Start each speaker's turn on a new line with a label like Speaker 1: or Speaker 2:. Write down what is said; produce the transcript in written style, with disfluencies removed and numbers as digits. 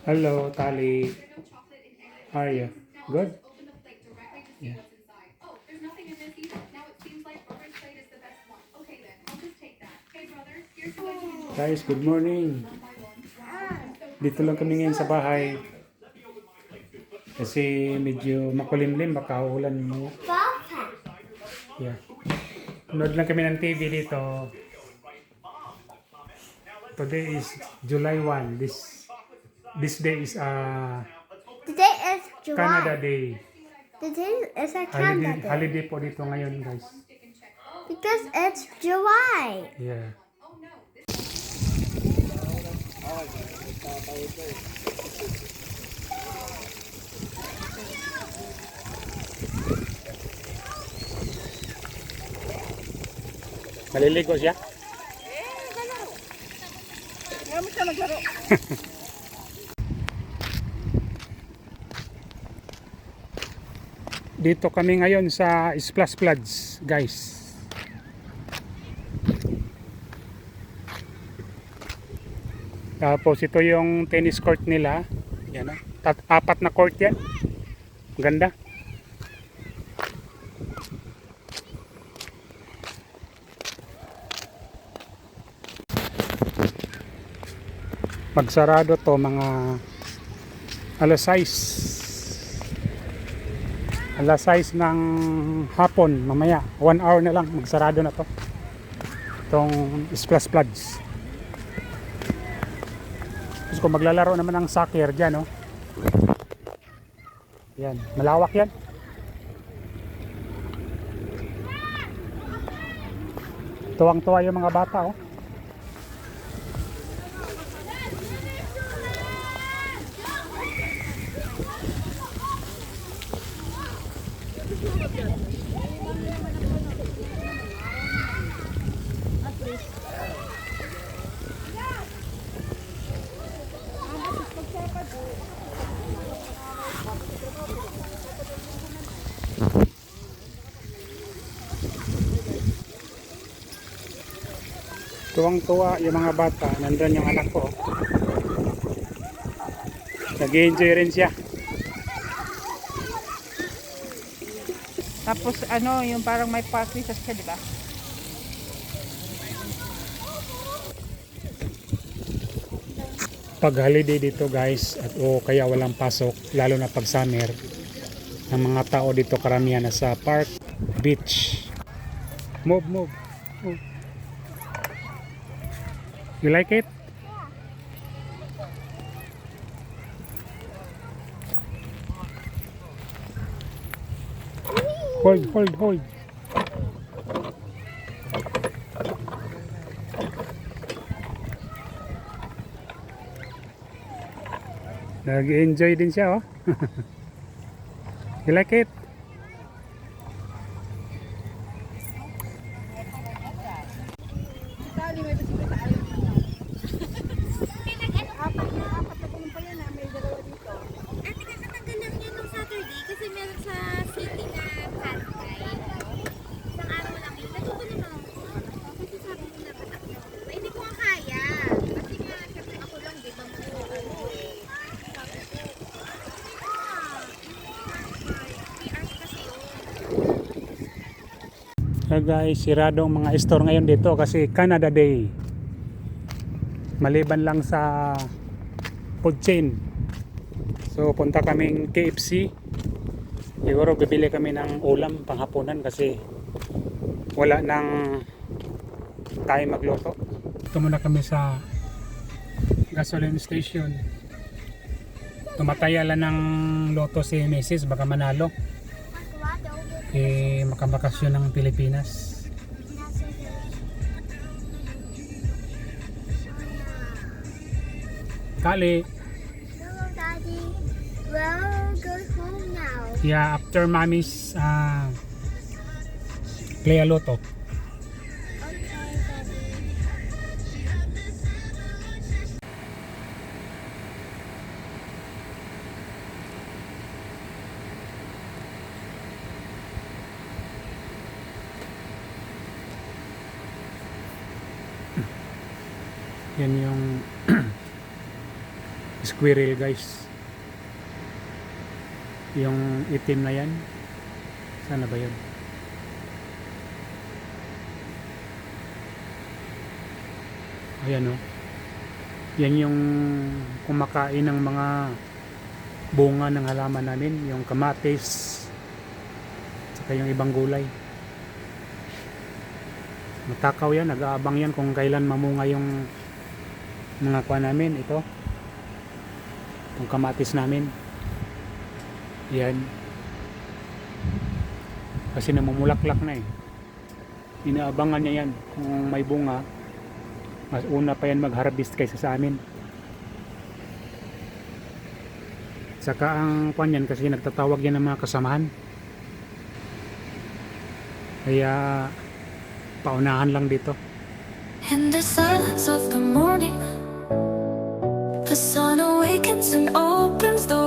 Speaker 1: Hello, Tali. How are you? Good? Yeah. Guys, good morning. Dito lang kami ngayon sa bahay. Kasi medyo makulimlim, baka ulan mo. Yeah. Nood lang kami ng TV dito. Today is July 1. This day is
Speaker 2: Today is
Speaker 1: Canada
Speaker 2: July.
Speaker 1: Day.
Speaker 2: Today is a Canada Day.
Speaker 1: Holiday po dito ngayon, guys.
Speaker 2: Because it's July.
Speaker 1: Yeah. Maliligo siya?
Speaker 3: Ngayon siya naglaro.
Speaker 1: Dito kami ngayon sa Splash Floods, guys. Tapos ito yung tennis court nila. Yan, apat na court yan. Ganda. Magsarado to mga alas 6. Alas 6 ng hapon, mamaya 1 hour na lang magsarado na to itong Splash Floods. Tapos kung maglalaro naman ng soccer dyan, yan, malawak yan. Tuwang-tuwa yung mga bata. Tuwang-tuwa yung mga bata. Nandun yung anak ko. Nag-enjoy rin siya.
Speaker 3: Tapos yung parang may park siya, di ba?
Speaker 1: Pag holiday dito, guys, at kaya walang pasok, lalo na pag summer, ang mga tao dito karamihan na sa park, beach. Move. You like it? Hold. Nag-enjoy din siya, You like it?
Speaker 3: Apat na punong pa yan, may dalawa dito.
Speaker 2: At kakatanggal lang yan nung Saturday kasi meron sa city na barangay. Isang araw lang yun. Natutunan lang ako. Kasi sabi nila patakbo. Ay, hindi ko nga kaya. Kasi nga, syempre ako lang, di ba mo? Sabi ko, PRs kasi yun.
Speaker 1: Guys, siradong mga store ngayon dito kasi Canada Day. Maliban lang sa food chain. So punta kaming KFC. Siguro bibili kami ng ulam panghapunan kasi wala nang tayo magluto. Ito muna kami sa gasoline station. Tumataya lang ng loto si Mrs. baka manalo. Makabakasyon ng Pilipinas. Kali.
Speaker 2: Hello, Daddy. We'll go home now.
Speaker 1: Yeah, after mommy's play a lotto.
Speaker 2: Okay, Daddy.
Speaker 1: Yan yung squirrel guys. Yung itim na yan. Sana ba yun? Ayan o. Yan yung kumakain ng mga bunga ng halaman namin. Yung kamatis. Saka yung ibang gulay. Matakaw yan. Nag-aabang yan kung kailan mamunga yung mga kuha namin. Ito. Yung kamatis namin. Yan. Kasi namumulaklak na eh. Inaabangan niya yan. Kung may bunga, mas una pa yan mag-harvest kaysa sa amin. Saka ang kuwan yan kasi nagtatawag yan ng mga kasamahan. Kaya paunahan lang dito.
Speaker 4: In the silence of the morning, the sun awakens and opens the